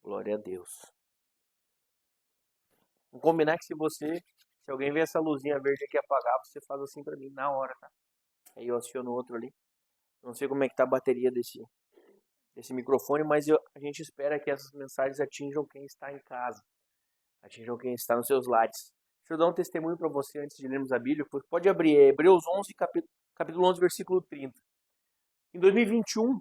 Glória a Deus. Vamos combinar que se alguém ver essa luzinha verde aqui apagar, você faz assim pra mim na hora, tá? Aí eu aciono o outro ali. Não sei como é que tá a bateria desse microfone, mas a gente espera que essas mensagens atinjam quem está em casa, atinjam quem está nos seus lares. Deixa eu dar um testemunho para você antes de lermos a Bíblia. Pode abrir Hebreus 11, capítulo 11, versículo 30. Em 2021,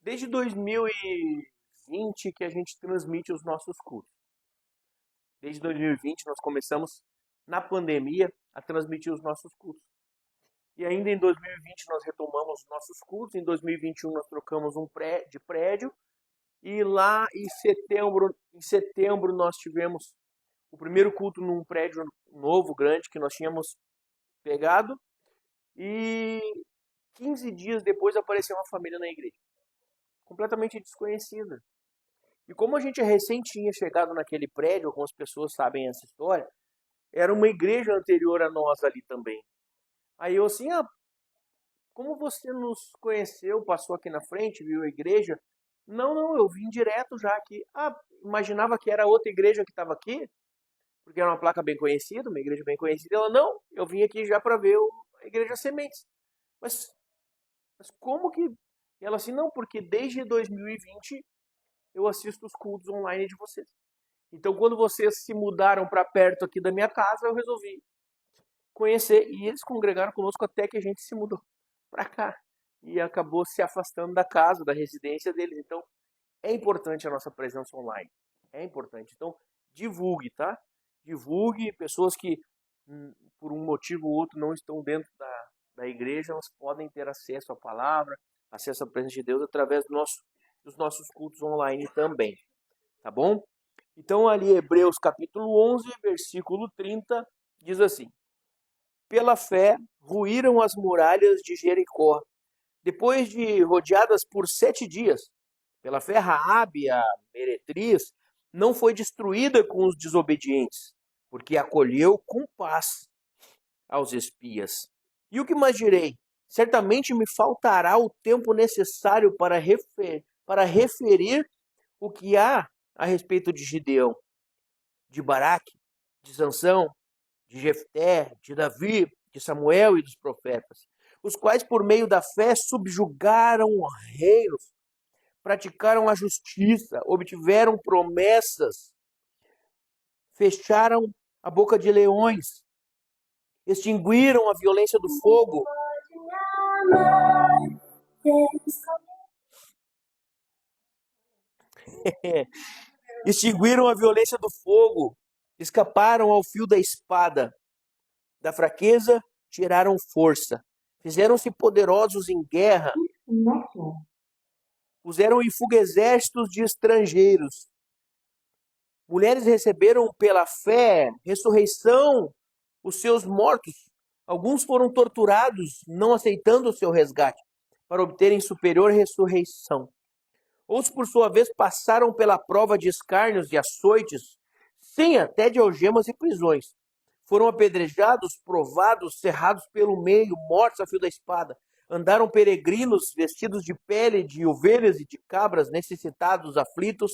desde 2020 que a gente transmite os nossos cultos. Desde 2020 nós começamos, na pandemia, a transmitir os nossos cultos. E ainda em 2020 nós retomamos os nossos cultos. Em 2021 nós trocamos de prédio. E lá em setembro nós tivemos o primeiro culto num prédio novo, grande, que nós tínhamos pegado. E 15 dias depois apareceu uma família na igreja, completamente desconhecida. E como a gente recém tinha chegado naquele prédio, algumas pessoas sabem essa história, era uma igreja anterior a nós ali também. Aí eu assim, como você nos conheceu, passou aqui na frente, viu a igreja? Não, eu vim direto já aqui. Imaginava que era outra igreja que estava aqui, porque era uma placa bem conhecida, uma igreja bem conhecida. Ela, não, eu vim aqui já para ver a igreja Sementes. Mas, mas como que... E ela assim, não, porque desde 2020 eu assisto os cultos online de vocês. Então, quando vocês se mudaram para perto aqui da minha casa, eu resolvi conhecer. E eles congregaram conosco até que a gente se mudou para cá. E acabou se afastando da casa, da residência deles. Então, é importante a nossa presença online. É importante. Então, divulgue, tá? Divulgue. Pessoas que, por um motivo ou outro, não estão dentro da igreja, elas podem ter acesso à palavra, acesso à presença de Deus através dos nossos cultos online também. Tá bom? Então, ali, Hebreus capítulo 11, versículo 30, diz assim: Pela fé, ruíram as muralhas de Jericó, depois de rodeadas por 7 dias. Pela fé, Raabe, a meretriz, não foi destruída com os desobedientes, porque acolheu com paz aos espias. E o que mais direi? Certamente me faltará o tempo necessário para referir o que há a respeito de Gideão, de Baraque, de Sansão, de Jefté, de Davi, de Samuel e dos profetas, os quais por meio da fé subjugaram reinos, praticaram a justiça, obtiveram promessas, fecharam a boca de leões, extinguiram a violência do fogo, extinguiram a violência do fogo, escaparam ao fio da espada, da fraqueza tiraram força, fizeram-se poderosos em guerra, puseram em fuga exércitos de estrangeiros. Mulheres receberam pela fé ressurreição os seus mortos. Alguns foram torturados, não aceitando o seu resgate, para obterem superior ressurreição. Outros, por sua vez, passaram pela prova de escárnios e açoites, sim, até de algemas e prisões. Foram apedrejados, provados, cerrados pelo meio, mortos a fio da espada. Andaram peregrinos, vestidos de pele de ovelhas e de cabras, necessitados, aflitos,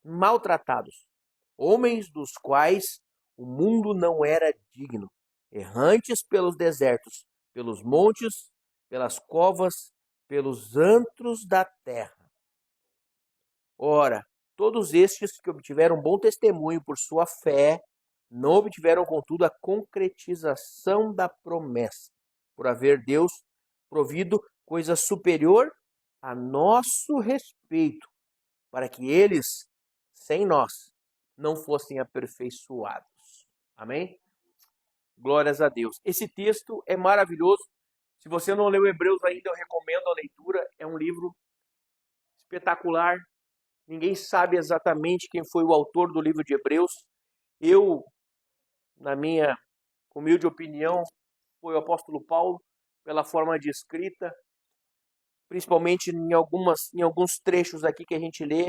maltratados. Homens dos quais o mundo não era digno, errantes pelos desertos, pelos montes, pelas covas, pelos antros da terra. Ora, todos estes que obtiveram bom testemunho por sua fé, não obtiveram, contudo, a concretização da promessa, por haver Deus provido coisa superior a nosso respeito, para que eles, sem nós, não fossem aperfeiçoados. Amém? Glórias a Deus. Esse texto é maravilhoso. Se você não leu Hebreus ainda, eu recomendo a leitura. É um livro espetacular. Ninguém sabe exatamente quem foi o autor do livro de Hebreus. Eu, na minha humilde opinião, foi o apóstolo Paulo, pela forma de escrita, principalmente em alguns trechos aqui que a gente lê,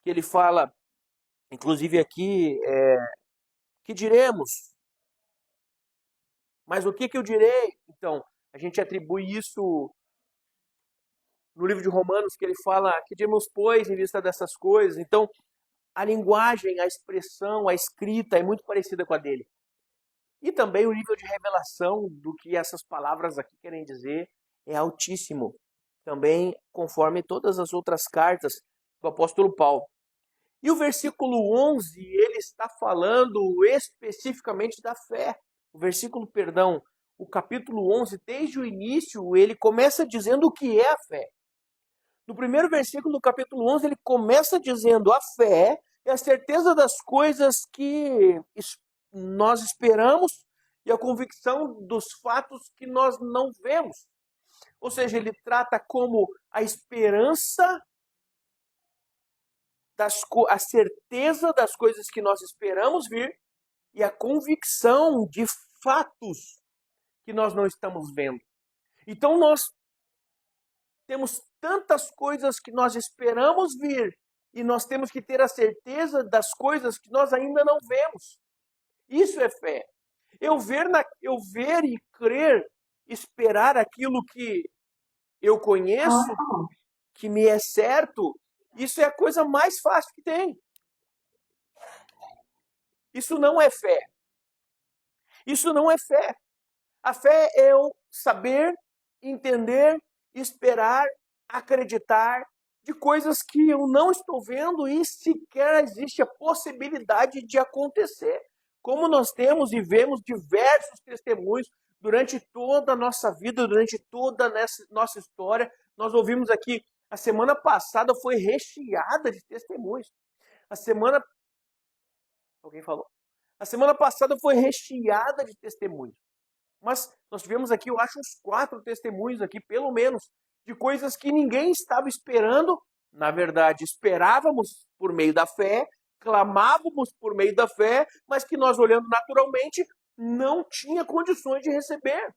que ele fala, inclusive aqui, que diremos? Mas o que eu direi? Então, a gente atribui isso no livro de Romanos, que ele fala que diremos, pois, em vista dessas coisas. Então, a linguagem, a expressão, a escrita é muito parecida com a dele. E também o nível de revelação do que essas palavras aqui querem dizer é altíssimo. Também conforme todas as outras cartas do apóstolo Paulo. E o versículo 11, ele está falando especificamente da fé. O capítulo 11, desde o início, ele começa dizendo o que é a fé. No primeiro versículo do capítulo 11, ele começa dizendo a fé é a certeza das coisas que nós esperamos e a convicção dos fatos que nós não vemos. Ou seja, ele trata como a esperança, a certeza das coisas que nós esperamos vir e a convicção de fatos que nós não estamos vendo. Então nós temos tantas coisas que nós esperamos vir e nós temos que ter a certeza das coisas que nós ainda não vemos. Isso é fé. Eu ver e crer, esperar aquilo que eu conheço, que me é certo, isso é a coisa mais fácil que tem. Isso não é fé. Isso não é fé. A fé é eu saber, entender, esperar, acreditar de coisas que eu não estou vendo e sequer existe a possibilidade de acontecer. Como nós temos e vemos diversos testemunhos durante toda a nossa vida, durante toda a nossa história. Nós ouvimos aqui, a semana passada foi recheada de testemunhos. Alguém falou? A semana passada foi recheada de testemunhos. Mas nós tivemos aqui, eu acho, uns 4 testemunhos aqui, pelo menos, de coisas que ninguém estava esperando. Na verdade, esperávamos por meio da fé, clamávamos por meio da fé, mas que nós, olhando naturalmente, não tinha condições de receber.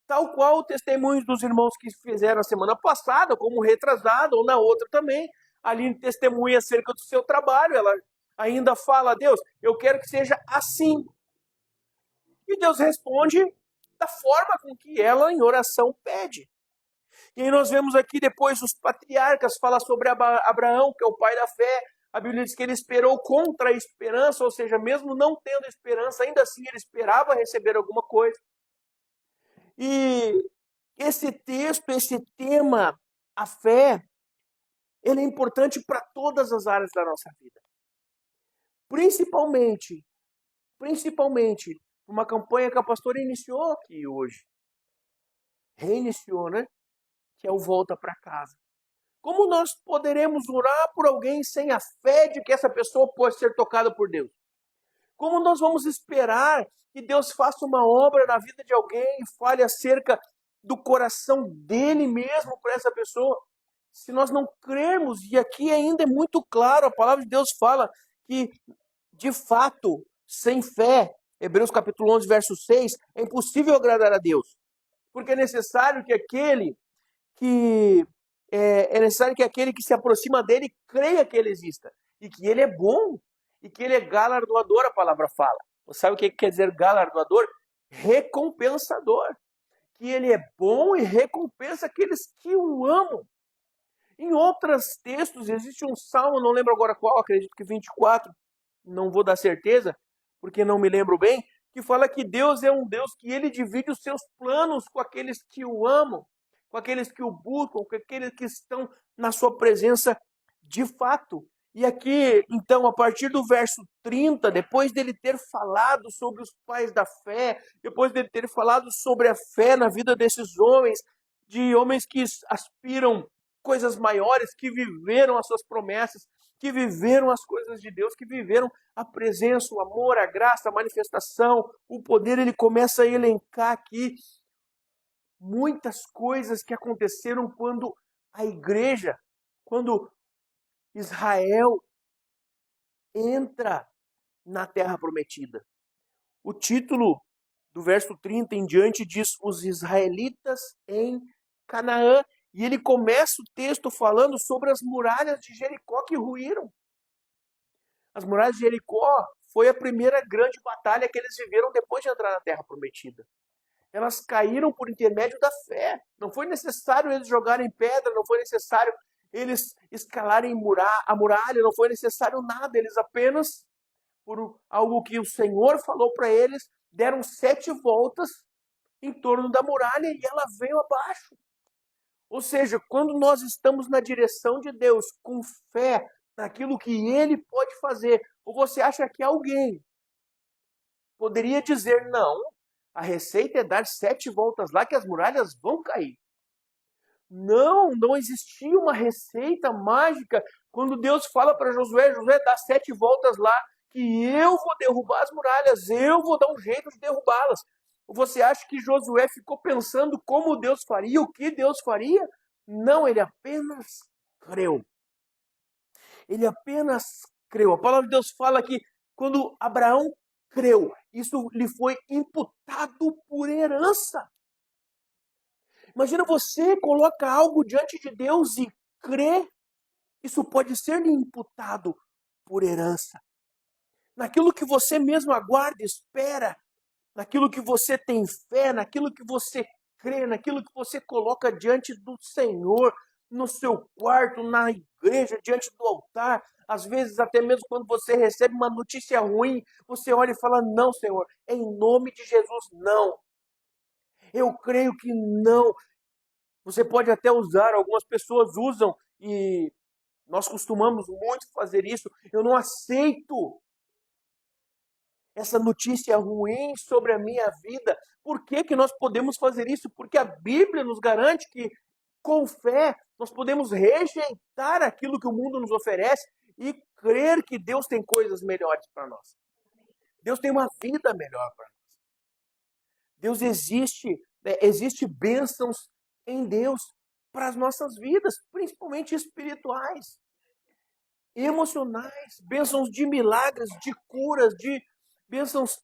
Tal qual o testemunho dos irmãos que fizeram a semana passada, como retrasada, ou na outra também. A Aline testemunha acerca do seu trabalho, ela ainda fala, Deus, eu quero que seja assim. E Deus responde da forma com que ela, em oração, pede. E aí nós vemos aqui depois os patriarcas, fala sobre Abraão, que é o pai da fé. A Bíblia diz que ele esperou contra a esperança, ou seja, mesmo não tendo esperança, ainda assim ele esperava receber alguma coisa. E esse texto, esse tema, a fé, ele é importante para todas as áreas da nossa vida. Principalmente, uma campanha que a pastora iniciou aqui hoje. Reiniciou, né? Que é o volta para casa. Como nós poderemos orar por alguém sem a fé de que essa pessoa pode ser tocada por Deus? Como nós vamos esperar que Deus faça uma obra na vida de alguém e fale acerca do coração dele mesmo para essa pessoa? Se nós não crermos, e aqui ainda é muito claro, a palavra de Deus fala que, de fato, sem fé, Hebreus capítulo 11, verso 6, é impossível agradar a Deus. Porque é necessário que aquele que se aproxima dele creia que ele exista. E que ele é bom. E que ele é galardoador, a palavra fala. Você sabe o que quer dizer galardoador? Recompensador. Que ele é bom e recompensa aqueles que o amam. Em outros textos, existe um salmo, não lembro agora qual, acredito que 24, não vou dar certeza, porque não me lembro bem, que fala que Deus é um Deus que ele divide os seus planos com aqueles que o amam, com aqueles que o buscam, com aqueles que estão na sua presença de fato. E aqui, então, a partir do verso 30, depois dele ter falado sobre os pais da fé, depois dele ter falado sobre a fé na vida desses homens, de homens que aspiram coisas maiores, que viveram as suas promessas, que viveram as coisas de Deus, que viveram a presença, o amor, a graça, a manifestação, o poder, ele começa a elencar aqui muitas coisas que aconteceram quando a igreja, quando Israel entra na terra prometida. O título do verso 30 em diante diz os israelitas em Canaã. E ele começa o texto falando sobre as muralhas de Jericó que ruíram. As muralhas de Jericó foi a primeira grande batalha que eles viveram depois de entrar na terra prometida. Elas caíram por intermédio da fé. Não foi necessário eles jogarem pedra, não foi necessário eles escalarem a muralha, não foi necessário nada. Eles apenas, por algo que o Senhor falou para eles, deram 7 voltas em torno da muralha e ela veio abaixo. Ou seja, quando nós estamos na direção de Deus, com fé naquilo que Ele pode fazer, ou você acha que alguém poderia dizer, não, a receita é dar 7 voltas lá que as muralhas vão cair. Não existia uma receita mágica. Quando Deus fala para Josué, Josué, dá 7 voltas lá que eu vou derrubar as muralhas, eu vou dar um jeito de derrubá-las. Você acha que Josué ficou pensando como Deus faria, o que Deus faria? Não, ele apenas creu. Ele apenas creu. A palavra de Deus fala que quando Abraão creu, isso lhe foi imputado por herança. Imagina, você coloca algo diante de Deus e crê, isso pode ser lhe imputado por herança. Naquilo que você mesmo aguarda, espera, naquilo que você tem fé, naquilo que você crê, naquilo que você coloca diante do Senhor, no seu quarto, na igreja, diante do altar. Às vezes, até mesmo quando você recebe uma notícia ruim, você olha e fala, não, Senhor, em nome de Jesus, não. Eu creio que não. Você pode até usar, algumas pessoas usam, e nós costumamos muito fazer isso. Eu não aceito essa notícia ruim sobre a minha vida. Por que que nós podemos fazer isso? Porque a Bíblia nos garante que, com fé, nós podemos rejeitar aquilo que o mundo nos oferece e crer que Deus tem coisas melhores para nós. Deus tem uma vida melhor para nós. Deus existe bênçãos em Deus para as nossas vidas, principalmente espirituais, emocionais, bênçãos de milagres, de curas, de bênçãos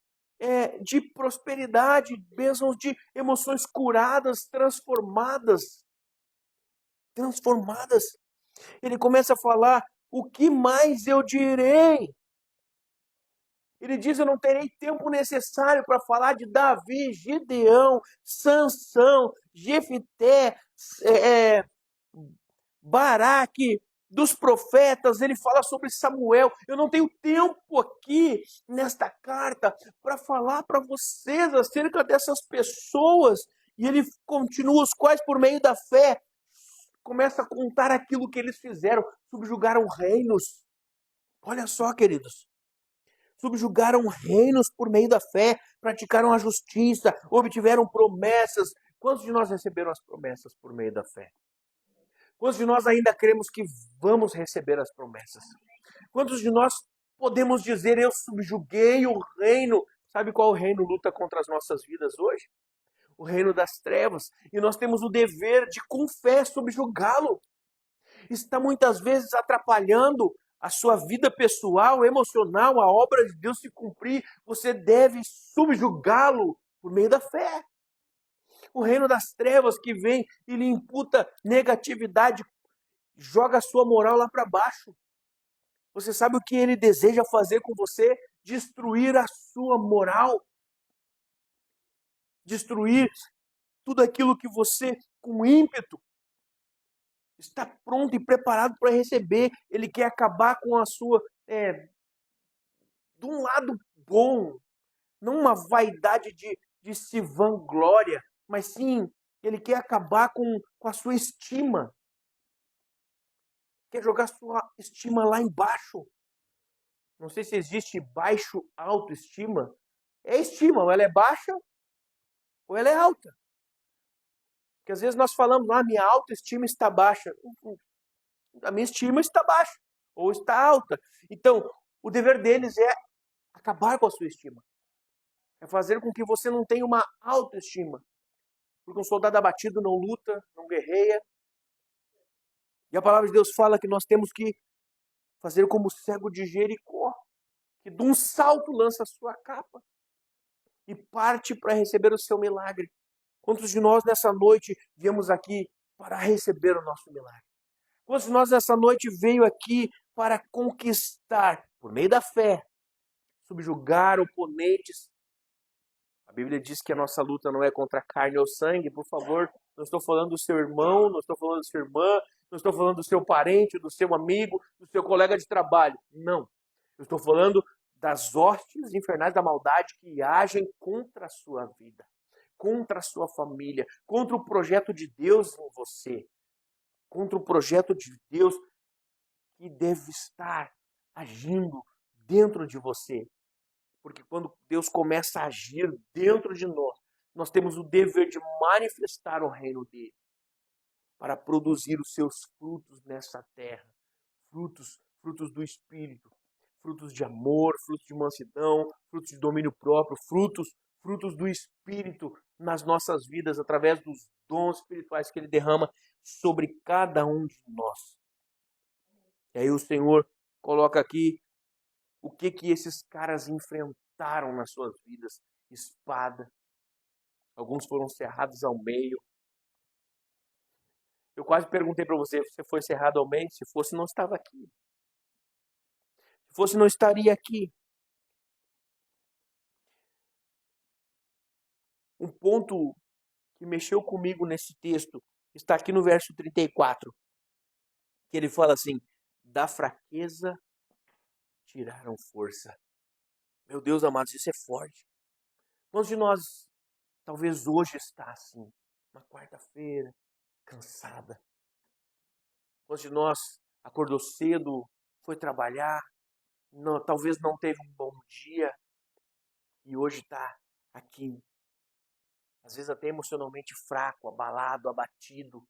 de prosperidade, bênçãos de emoções curadas, transformadas. Ele começa a falar, o que mais eu direi? Ele diz, eu não terei tempo necessário para falar de Davi, Gideão, Sansão, Jefité, Baraque, dos profetas. Ele fala sobre Samuel. Eu não tenho tempo aqui nesta carta para falar para vocês acerca dessas pessoas. E ele continua, os quais por meio da fé começa a contar aquilo que eles fizeram, subjugaram reinos. Olha só, queridos. Subjugaram reinos por meio da fé, praticaram a justiça, obtiveram promessas. Quantos de nós receberam as promessas por meio da fé? Quantos de nós ainda cremos que vamos receber as promessas? Quantos de nós podemos dizer, eu subjuguei o reino? Sabe qual reino luta contra as nossas vidas hoje? O reino das trevas. E nós temos o dever de, com fé, subjugá-lo. Está muitas vezes atrapalhando a sua vida pessoal, emocional, a obra de Deus se cumprir. Você deve subjugá-lo por meio da fé. O reino das trevas que vem e lhe imputa negatividade, joga a sua moral lá para baixo. Você sabe o que ele deseja fazer com você? Destruir a sua moral. Destruir tudo aquilo que você, com ímpeto, está pronto e preparado para receber. Ele quer acabar com a sua, de um lado bom, não uma vaidade de se vanglória, mas sim, ele quer acabar com a sua estima. Quer jogar sua estima lá embaixo. Não sei se existe baixo autoestima. É estima, ou ela é baixa ou ela é alta. Porque às vezes nós falamos, minha autoestima está baixa. A minha estima está baixa ou está alta. Então, o dever deles é acabar com a sua estima. É fazer com que você não tenha uma autoestima. Porque um soldado abatido não luta, não guerreia. E a palavra de Deus fala que nós temos que fazer como o cego de Jericó, que de um salto lança a sua capa e parte para receber o seu milagre. Quantos de nós nessa noite viemos aqui para receber o nosso milagre? Quantos de nós nessa noite veio aqui para conquistar, por meio da fé, subjugar oponentes? A A Bíblia diz que a nossa luta não é contra a carne ou sangue. Por favor, não estou falando do seu irmão, não estou falando da sua irmã, não estou falando do seu parente, do seu amigo, do seu colega de trabalho. Não. Eu estou falando das hostes infernais da maldade que agem contra a sua vida, contra a sua família, contra o projeto de Deus em você, contra o projeto de Deus que deve estar agindo dentro de você. Porque quando Deus começa a agir dentro de nós, nós temos o dever de manifestar o reino dele para produzir os seus frutos nessa terra. Frutos do Espírito, frutos de amor, frutos de mansidão, frutos de domínio próprio, frutos do Espírito nas nossas vidas através dos dons espirituais que ele derrama sobre cada um de nós. E aí o Senhor coloca aqui o que esses caras enfrentaram nas suas vidas. Espada. Alguns foram cerrados ao meio. Eu quase perguntei para você, você foi cerrado ao meio? Se fosse, não estava aqui. Se fosse, não estaria aqui. Um ponto que mexeu comigo nesse texto está aqui no verso 34, que ele fala assim: da fraqueza tiraram força. Meu Deus amado, isso é forte. Quantos de nós, talvez hoje, está assim, uma quarta-feira, cansada? Quantos de nós acordou cedo, foi trabalhar, talvez não teve um bom dia e hoje está aqui, às vezes até emocionalmente fraco, abalado, abatido,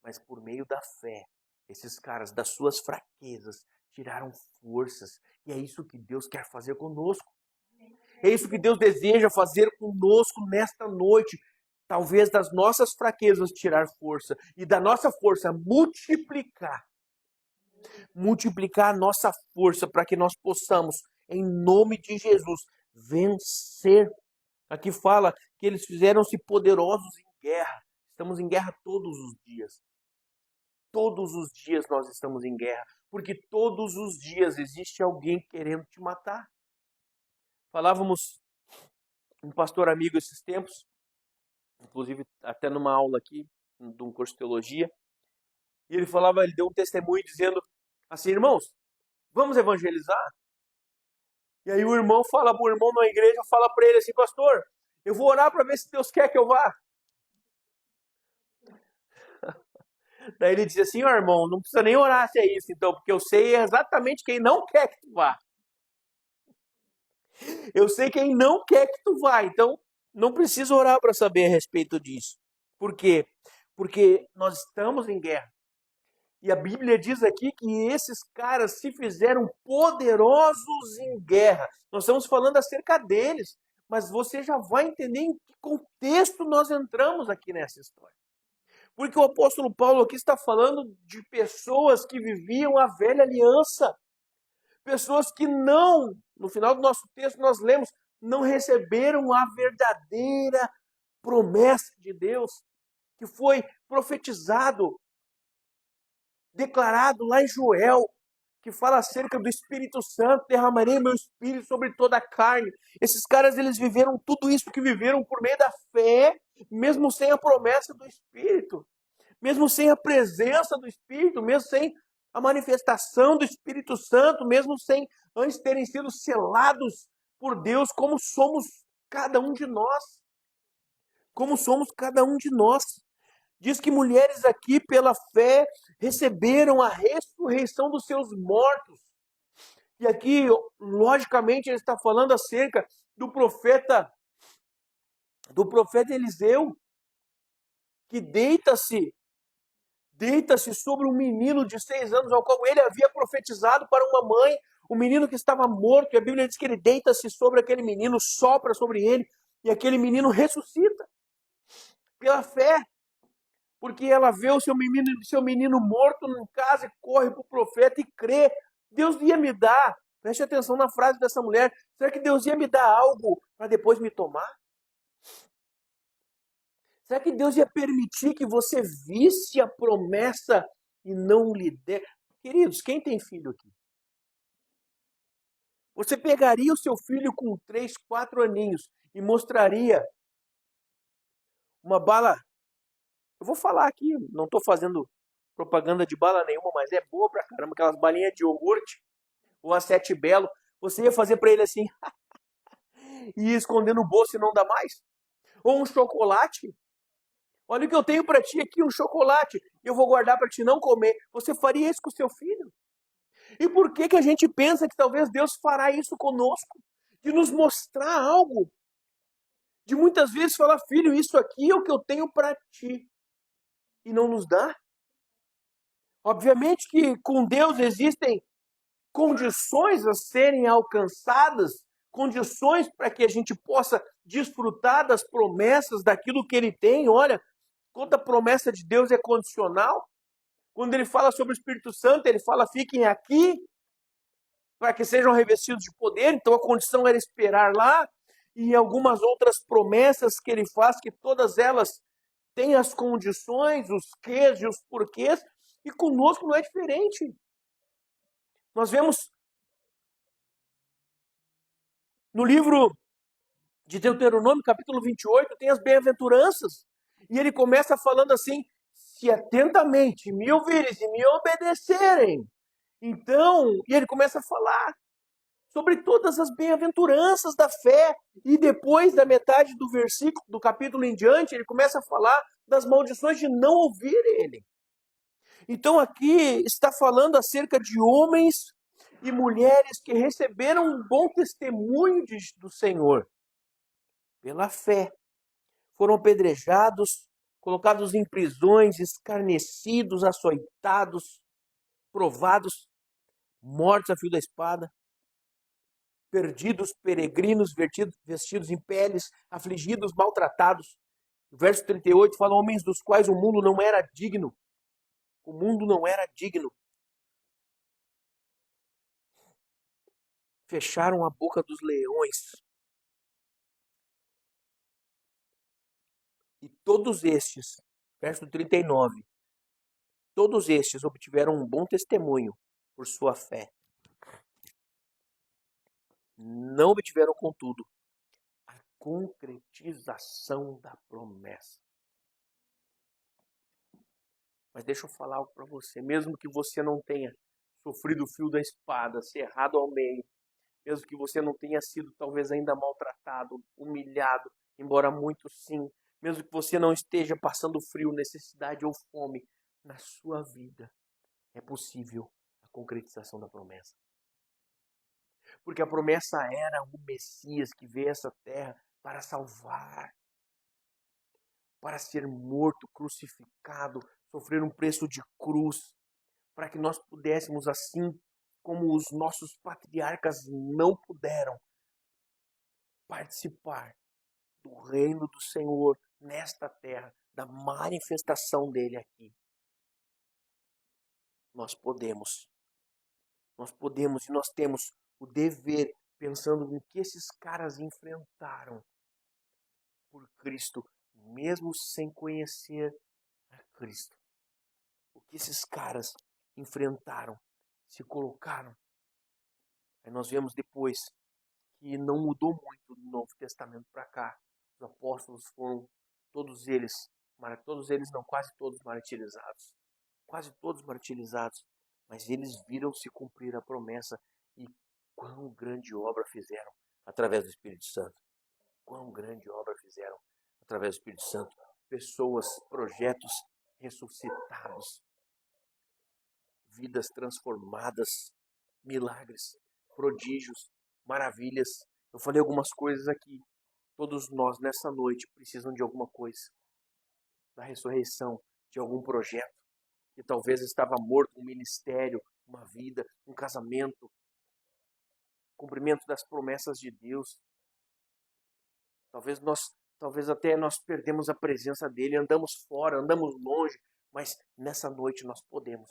mas por meio da fé, esses caras das suas fraquezas tiraram forças. E é isso que Deus quer fazer conosco. É isso que Deus deseja fazer conosco nesta noite. Talvez das nossas fraquezas tirar força e da nossa força multiplicar a nossa força para que nós possamos, em nome de Jesus, vencer. Aqui fala que eles fizeram-se poderosos em guerra. Estamos em guerra todos os dias. Todos os dias nós estamos em guerra, porque todos os dias existe alguém querendo te matar. Falávamos um pastor amigo esses tempos, inclusive até numa aula aqui, de um curso de teologia, e ele deu um testemunho dizendo assim: irmãos, vamos evangelizar? E aí o irmão fala para o irmão na igreja, fala para ele assim: pastor, eu vou orar para ver se Deus quer que eu vá. Daí ele disse assim: ó irmão, não precisa nem orar se é isso então, porque eu sei exatamente quem não quer que tu vá. Eu sei quem não quer que tu vá, então não precisa orar para saber a respeito disso. Por quê? Porque nós estamos em guerra. E a Bíblia diz aqui que esses caras se fizeram poderosos em guerra. Nós estamos falando acerca deles, mas você já vai entender em que contexto nós entramos aqui nessa história. Porque o apóstolo Paulo aqui está falando de pessoas que viviam a velha aliança. Pessoas que não, no final do nosso texto nós lemos, não receberam a verdadeira promessa de Deus, que foi profetizado, declarado lá em Joel, que fala acerca do Espírito Santo: derramarei meu Espírito sobre toda a carne. Esses caras, eles viveram tudo isso que viveram por meio da fé, mesmo sem a promessa do Espírito, mesmo sem a presença do Espírito, mesmo sem a manifestação do Espírito Santo, mesmo sem antes terem sido selados por Deus, como somos cada um de nós. Como somos cada um de nós. Diz que mulheres aqui, pela fé, receberam a ressurreição dos seus mortos. E aqui, logicamente, ele está falando acerca do profeta Eliseu, que deita-se sobre um menino de 6 anos, ao qual ele havia profetizado para uma mãe, um menino que estava morto, e a Bíblia diz que ele deita-se sobre aquele menino, sopra sobre ele, e aquele menino ressuscita, pela fé, porque ela vê o seu menino morto em casa e corre para o profeta e crê. Deus ia me dar, preste atenção na frase dessa mulher, será que Deus ia me dar algo para depois me tomar? Será que Deus ia permitir que você visse a promessa e não lhe der? Queridos, quem tem filho aqui? Você pegaria o seu filho com 3, 4 aninhos e mostraria uma bala. Eu vou falar aqui, não estou fazendo propaganda de bala nenhuma, mas é boa pra caramba, aquelas balinhas de iogurte, ou a Sete Belo. Você ia fazer para ele assim, e ir esconder no bolso e não dá mais? Ou um chocolate? Olha o que eu tenho para ti aqui, um chocolate. Eu vou guardar para ti não comer. Você faria isso com o seu filho? E por que que a gente pensa que talvez Deus fará isso conosco? De nos mostrar algo. De muitas vezes falar, filho, isso aqui é o que eu tenho para ti. E não nos dá? Obviamente que com Deus existem condições a serem alcançadas, condições para que a gente possa desfrutar das promessas, daquilo que Ele tem. Olha, toda promessa de Deus é condicional. Quando Ele fala sobre o Espírito Santo, Ele fala, fiquem aqui, para que sejam revestidos de poder. Então a condição era esperar lá. E algumas outras promessas que Ele faz, que todas elas têm as condições, os quês e os porquês. E conosco não é diferente. Nós vemos no livro de Deuteronômio, capítulo 28, tem as bem-aventuranças. E ele começa falando assim, se atentamente me ouvires e me obedecerem. Então, e ele começa a falar sobre todas as bem-aventuranças da fé. E depois da metade do versículo, do capítulo em diante, ele começa a falar das maldições de não ouvir ele. Então aqui está falando acerca de homens e mulheres que receberam um bom testemunho do Senhor pela fé. Foram apedrejados, colocados em prisões, escarnecidos, açoitados, provados, mortos a fio da espada, perdidos, peregrinos, vestidos em peles, afligidos, maltratados. O verso 38 fala, homens dos quais o mundo não era digno. O mundo não era digno. Fecharam a boca dos leões. E todos estes, verso 39, todos estes obtiveram um bom testemunho por sua fé. Não obtiveram, contudo, a concretização da promessa. Mas deixa eu falar algo para você. Mesmo que você não tenha sofrido o fio da espada, cerrado ao meio, mesmo que você não tenha sido talvez ainda maltratado, humilhado, embora muito sim, mesmo que você não esteja passando frio, necessidade ou fome na sua vida, é possível a concretização da promessa. Porque a promessa era o Messias que veio a essa terra para salvar, para ser morto, crucificado, sofrer um preço de cruz, para que nós pudéssemos, assim como os nossos patriarcas não puderam, participar do reino do Senhor nesta terra, da manifestação dele aqui. Nós podemos e nós temos o dever, pensando no que esses caras enfrentaram por Cristo, mesmo sem conhecer a Cristo. O que esses caras enfrentaram, se colocaram. Aí nós vemos depois que não mudou muito do Novo Testamento para cá. Os apóstolos foram, todos eles não, quase todos martirizados. Quase todos martirizados. Mas eles viram se cumprir a promessa e quão grande obra fizeram através do Espírito Santo. Quão grande obra fizeram através do Espírito Santo. Pessoas, projetos ressuscitados, vidas transformadas, milagres, prodígios, maravilhas. Eu falei algumas coisas aqui. Todos nós, nessa noite, precisam de alguma coisa. Da ressurreição, de algum projeto que talvez estava morto, um ministério, uma vida, um casamento, cumprimento das promessas de Deus. Talvez até nós perdemos a presença dele, andamos fora, andamos longe, mas nessa noite nós podemos,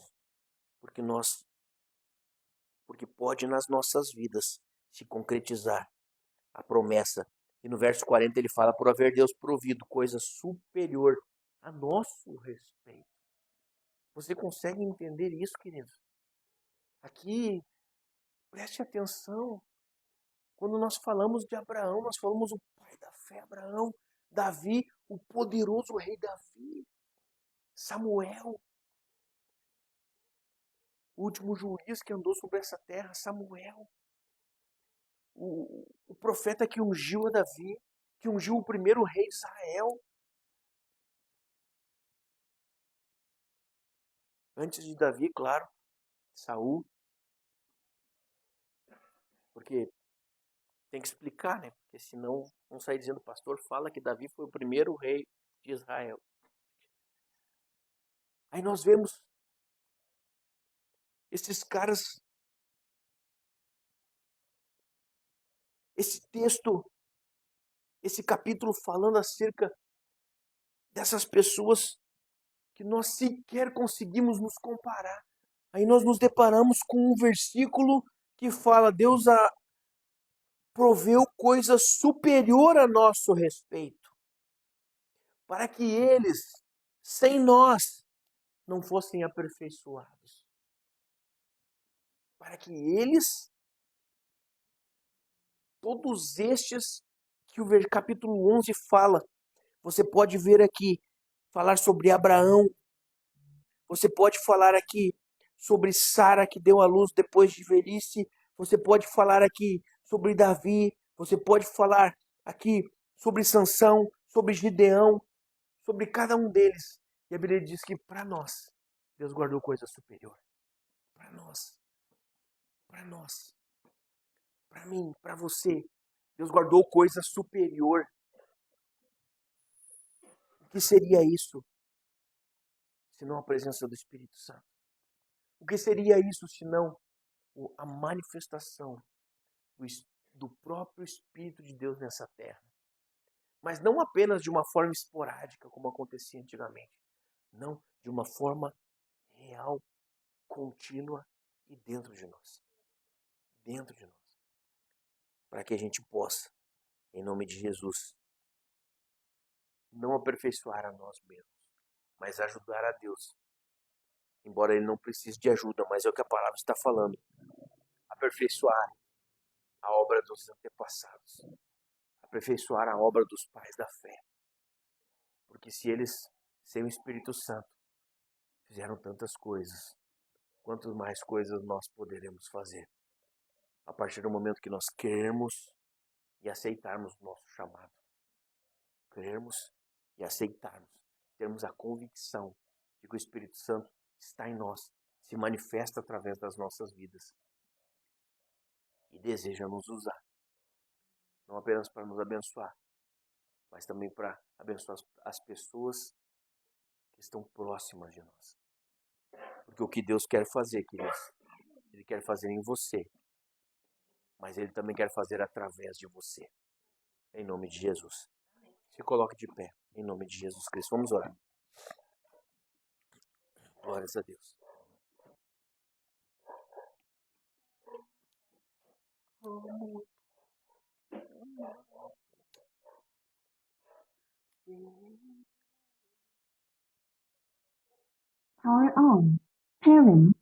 porque pode nas nossas vidas se concretizar a promessa. E no verso 40 ele fala, por haver Deus provido coisa superior a nosso respeito. Você consegue entender isso, querido? Aqui, preste atenção. Quando nós falamos de Abraão, nós falamos o pai da fé, Abraão, Davi, o poderoso rei Davi, Samuel, o último juiz que andou sobre essa terra, Samuel, o profeta que ungiu a Davi, que ungiu o primeiro rei de Israel. Antes de Davi, claro, Saul. Porque tem que explicar, né? Porque senão vão sair dizendo, o pastor fala que Davi foi o primeiro rei de Israel. Aí nós vemos esses caras, esse texto, esse capítulo falando acerca dessas pessoas que nós sequer conseguimos nos comparar. Aí nós nos deparamos com um versículo que fala, Deus proveu coisa superior a nosso respeito, para que eles, sem nós, não fossem aperfeiçoados. Para que eles, todos estes que o capítulo 11 fala, você pode ver aqui, falar sobre Abraão, você pode falar aqui sobre Sara que deu à luz depois de velhice, você pode falar aqui sobre Davi, você pode falar aqui sobre Sansão, sobre Gideão, sobre cada um deles. E a Bíblia diz que para nós, Deus guardou coisa superior. Para nós. Para nós. Para mim, para você. Deus guardou coisa superior. O que seria isso? Senão a presença do Espírito Santo. O que seria isso senão a manifestação do próprio Espírito de Deus nessa terra? Mas não apenas de uma forma esporádica, como acontecia antigamente. Não, de uma forma real, contínua e dentro de nós. Dentro de nós. Para que a gente possa, em nome de Jesus, não aperfeiçoar a nós mesmos, mas ajudar a Deus. Embora ele não precise de ajuda, mas é o que a palavra está falando. Aperfeiçoar a obra dos antepassados. Aperfeiçoar a obra dos pais da fé. Porque se eles, sem o Espírito Santo, fizeram tantas coisas, quantas mais coisas nós poderemos fazer? A partir do momento que nós crermos e aceitarmos o nosso chamado. Crermos e aceitarmos. Termos a convicção de que o Espírito Santo está em nós, se manifesta através das nossas vidas e deseja nos usar. Não apenas para nos abençoar, mas também para abençoar as pessoas que estão próximas de nós. Porque o que Deus quer fazer, queridos, Ele quer fazer em você, mas Ele também quer fazer através de você. Em nome de Jesus. Se coloque de pé, em nome de Jesus Cristo. Vamos orar. Glórias a Deus. Power on. Pairing.